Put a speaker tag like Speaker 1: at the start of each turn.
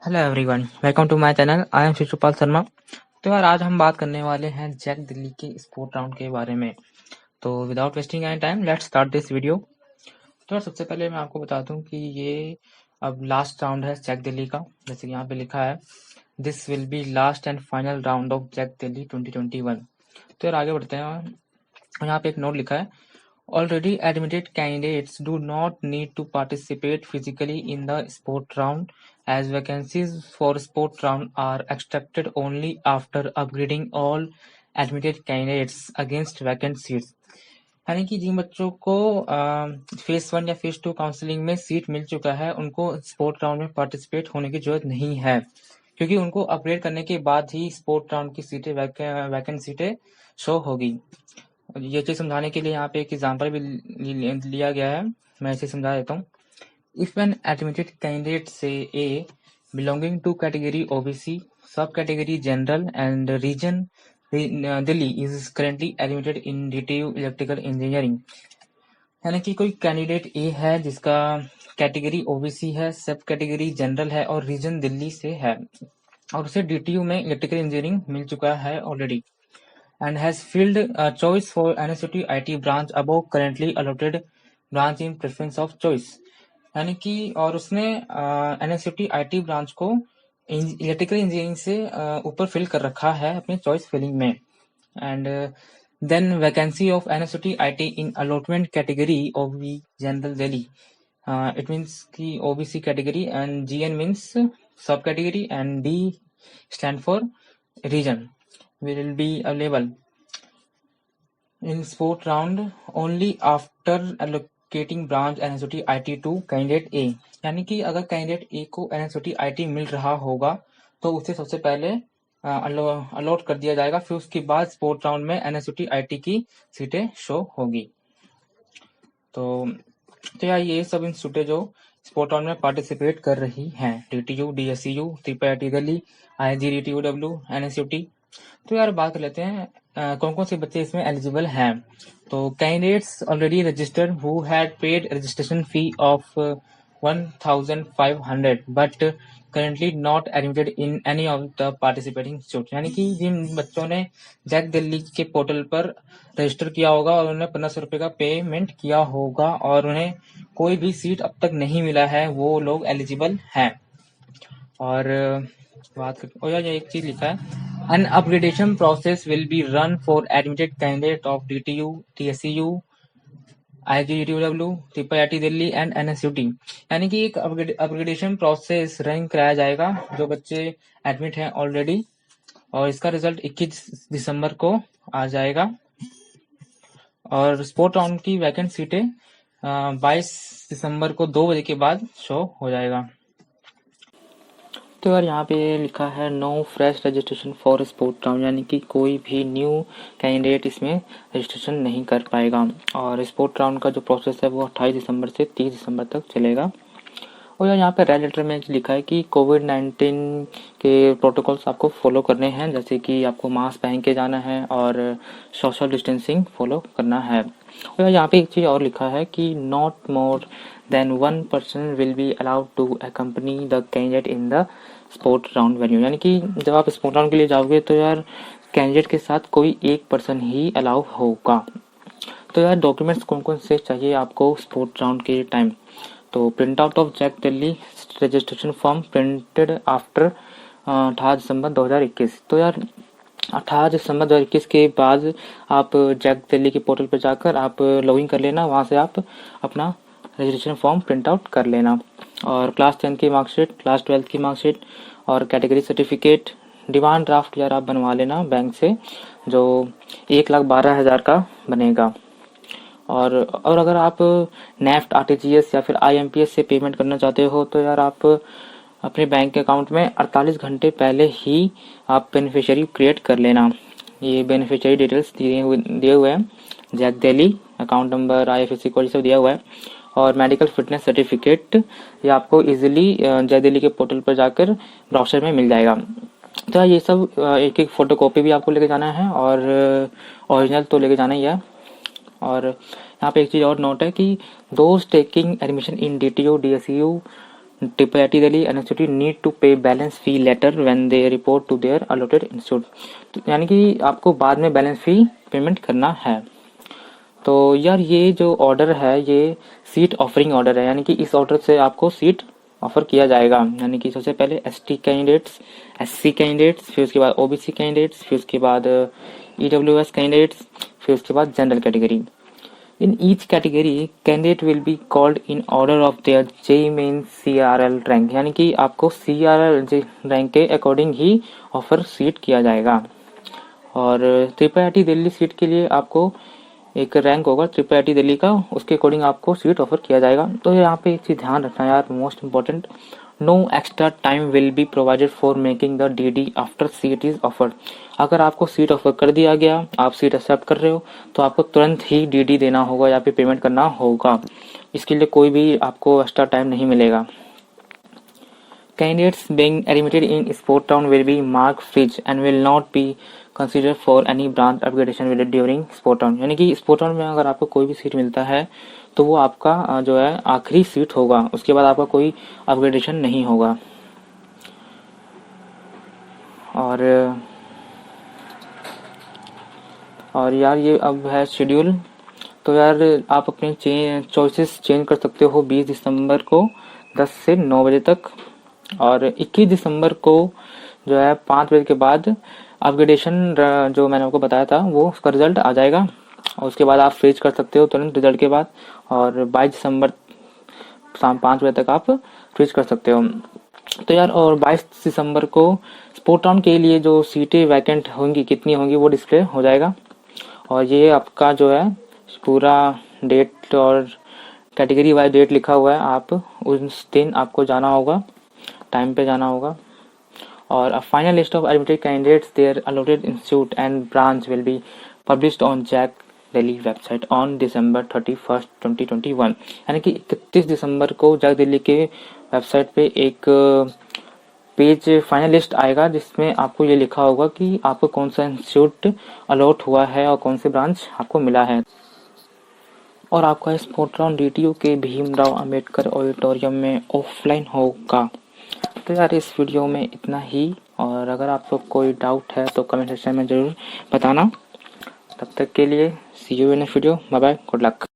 Speaker 1: Hello everyone, welcome to my channel. I am Shishupal Sharma. तो यार आज हम बात करने वाले हैं जैक दिल्ली के स्पोर्ट राउंड के बारे में। तो without wasting any time let's start this video. तो यार सबसे पहले मैं आपको बता दूं कि ये अब लास्ट राउंड है जैक दिल्ली का। जैसे कि यहाँ पे लिखा है, this will be last and final round of JAC Delhi 2021। तो यार आगे बढ़ते हैं। यहाँ पे एक नोट लिखा है, already admitted candidates do not need to participate physically in the sport round, as vacancies for sport round are extracted only after upgrading all admitted candidates against vacant seats। यानी कि जिन बच्चों को फेज 1 या phase 2 counselling में seat मिल चुका है, उनको sport round में पार्टिसिपेट होने की जरूरत नहीं है, क्योंकि उनको अपग्रेड करने के बाद ही स्पोर्ट राउंड की सीटें वैकेंट सीटें शो होगी। ये चीज समझाने के लिए यहाँ पे एक एग्जांपल भी लिया गया है, मैं इसे समझा देता हूँ। इफ एन एडमिटेड कैंडिडेट से A belonging to category OBC, sub category general and region Delhi is currently admitted in DTU electrical engineering, यानी कि कोई कैंडिडेट ए है जिसका कैटेगरी ओबीसी है, सब कैटेगरी जनरल है और रीजन दिल्ली से है, और उसे डीटीयू में इलेक्ट्रिकल इंजीनियरिंग मिल चुका है already, and has filled a choice for NSUT IT branch above currently allotted branch in preference of choice। यानी कि और उसने NSUT IT ब्रांच को इलेक्ट्रिकल इंजीनियरिंग से ऊपर फिल कर रखा है अपने चॉइस फिलिंग में। And then vacancy of NSUT IT in allotment category OB general Delhi, it means कि OBC category and GN means sub category and D stand for region will be available in sport round only after allocating branch NSUT IT to candidate A। यानी कि अगर candidate ए को NSUT IT मिल रहा होगा तो उसे सबसे पहले अलॉट कर दिया जाएगा, फिर उसके बाद स्पोर्ट राउंड में NSUT IT की सीटें शो होगी। तो यार ये सब इंस्टीट्यूट जो स्पोर्ट राउंड में पार्टिसिपेट कर रही हैं, DTU, DSCU, IIT Delhi, IG, DTUW, NSUT। तो यार बात कर लेते हैं कौन कौन से बच्चे इसमें एलिजिबल हैं। तो candidates already registered who had paid registration fee of 1500 but currently not admitted in any of the participating institute, यानी कि जिन बच्चों ने जैक दिल्ली के पोर्टल पर रजिस्टर किया होगा और उन्हें 1500 रुपये का पेमेंट किया होगा और उन्हें कोई भी सीट अब तक नहीं मिला है, वो लोग एलिजिबल हैं। और बात कर, और यार एक चीज लिखा है, an upgradation process will be run for admitted candidate of DTU, TSCU, IGDTW, IIT Delhi and NSUT। यानी कि एक अपग्रेडेशन प्रोसेस रन कराया जाएगा जो बच्चे एडमिट हैं ऑलरेडी, और इसका रिजल्ट 21 दिसंबर को आ जाएगा, और स्पोर्ट राउंड की वैकेंट सीटें 22 दिसंबर को 2 बजे के बाद शो हो जाएगा। तो यार यहाँ पे लिखा है no fresh registration for sport round, यानी कि कोई भी न्यू कैंडिडेट इसमें रजिस्ट्रेशन नहीं कर पाएगा, और स्पोर्ट राउंड का जो प्रोसेस है वो 28 दिसंबर से 30 दिसंबर तक चलेगा। और यार यहाँ पे रेड लेटर में लिखा है कि कोविड-19 के प्रोटोकॉल्स आपको फॉलो करने हैं, जैसे कि आपको मास्क पहन के जाना है और सोशल डिस्टेंसिंग फॉलो करना है। और यहाँ पे एक चीज़ और लिखा है कि not more than 1 person will be allowed to accompany the candidate in the sport round venue, यानी कि जब आप स्पोर्ट राउंड के लिए जाओगे तो यार कैंडिडेट के साथ कोई एक पर्सन ही अलाउ होगा। तो यार डॉक्यूमेंट्स कौन कौन से चाहिए आपको स्पोर्ट राउंड के टाइम, तो print out of JAC Delhi registration form printed after 18 December 2021। तो यार 18 दिसंबर 2021 के बाद आप जैक दिल्ली के पोर्टल पर जाकर आप लॉगिन कर लेना, वहाँ से आप अपना रजिस्ट्रेशन फॉर्म प्रिंट आउट कर लेना, और क्लास 10 की मार्कशीट, क्लास 12 की मार्कशीट और कैटेगरी सर्टिफिकेट, डिमांड ड्राफ्ट यार आप बनवा लेना बैंक से, जो 1,12,000 का बनेगा। और अगर आप नेफ्ट, आरटीजीएस या फिर आईएमपीएस से पेमेंट करना चाहते हो तो यार आप अपने बैंक अकाउंट में 48 घंटे पहले ही आप बेनिफिशियरी क्रिएट कर लेना। ये बेनिफिशियरी डिटेल्स दिए हुए हैं, JAC Delhi account number, IFSC code सब दिया हुआ है, और मेडिकल फिटनेस सर्टिफिकेट ये आपको इजीली जैक दिल्ली के पोर्टल पर जाकर ब्राउज़र में मिल जाएगा। तो ये सब एक एक फोटो कॉपी भी आपको लेके जाना है, और ओरिजिनल तो लेके जाना ही है। और यहाँ पे एक चीज़ और नोट है कि those taking admission in DTU, DSCU IIT Delhi and institute need to pay balance fee later when they report to their allotted institute। तो यानी कि आपको बाद में बैलेंस फी पेमेंट करना है। तो यार ये जो ऑर्डर है ये सीट ऑफरिंग ऑर्डर है, यानी कि इस ऑर्डर से आपको सीट ऑफर किया जाएगा। यानी कि सबसे पहले ST कैंडिडेट्स, SC कैंडिडेट्स, फिर उसके बाद OBC कैंडिडेट्स, फिर उसके बाद EWS कैंडिडेट्स, फिर उसके बाद general category. In each category, candidate will be called in order of their JEE Mains CRL rank, यानी कि आपको CRL रैंक के अकॉर्डिंग ही ऑफर सीट किया जाएगा। और IIT दिल्ली सीट के लिए आपको एक रैंक होगा IIT दिल्ली का, उसके अकॉर्डिंग आपको सीट ऑफर किया जाएगा। तो यहाँ पे एक चीज़ ध्यान रखना यार, most important, no extra time will be provided for making the DD after seat is offered. अगर आपको सीट ऑफर कर दिया गया, आप सीट एक्सेप्ट कर रहे हो, तो आपको तुरंत ही DD देना होगा या फिर पेमेंट करना होगा। इसके लिए कोई भी आपको एक्स्ट्रा टाइम नहीं मिलेगा। Candidates being admitted in sport round will be marked fridge and will not be considered for any branch upgradation valid during sport round। यानी कि स्पोर्ट राउंड में अगर आपको कोई भी सीट मिलता है तो वो आपका जो है आखिरी सीट होगा, उसके बाद आपका कोई अपग्रेडेशन नहीं होगा। और यार ये अब है शेड्यूल। तो यार आप अपने चॉइसेस चेंज कर सकते हो 20 दिसंबर को 10 से 9 बजे तक, और 21 दिसंबर को जो है 5 बजे के बाद अपग्रेडेशन जो मैंने आपको बताया था वो उसका रिजल्ट आ जाएगा, और उसके बाद आप फ्रीज कर सकते हो तुरंत रिजल्ट के बाद, और 22 दिसंबर शाम 5 बजे तक आप फ्रीज कर सकते हो। तो यार और 22 दिसंबर को स्पोर्ट राउंड के लिए जो सीटें वैकेंट होंगी कितनी होंगी वो डिस्प्ले हो जाएगा, और ये आपका जो है पूरा डेट और कैटेगरी वाइज डेट लिखा हुआ है। आप उस दिन आपको जाना होगा, टाइम पे जाना होगा। और a final list of admitted candidates, their allotted institute and branch will be published on JAC Delhi website on December 31st 2021। यानी कि 31 दिसंबर को जैक दिल्ली के वेबसाइट पे एक पेज फाइनल लिस्ट आएगा जिसमें आपको ये लिखा होगा कि आपको कौन सा इंस्टीट्यूट अलॉट हुआ है और कौन से ब्रांच आपको मिला है। और आपका स्पोर्ट राउंड DTU के भीमराव अंबेडकर ऑडिटोरियम में ऑफलाइन होगा। तो यार इस वीडियो में इतना ही, और अगर आपको कोई डाउट है तो कमेंट सेक्शन में ज़रूर बताना। तब तक के लिए see you in next video, bye bye, good luck.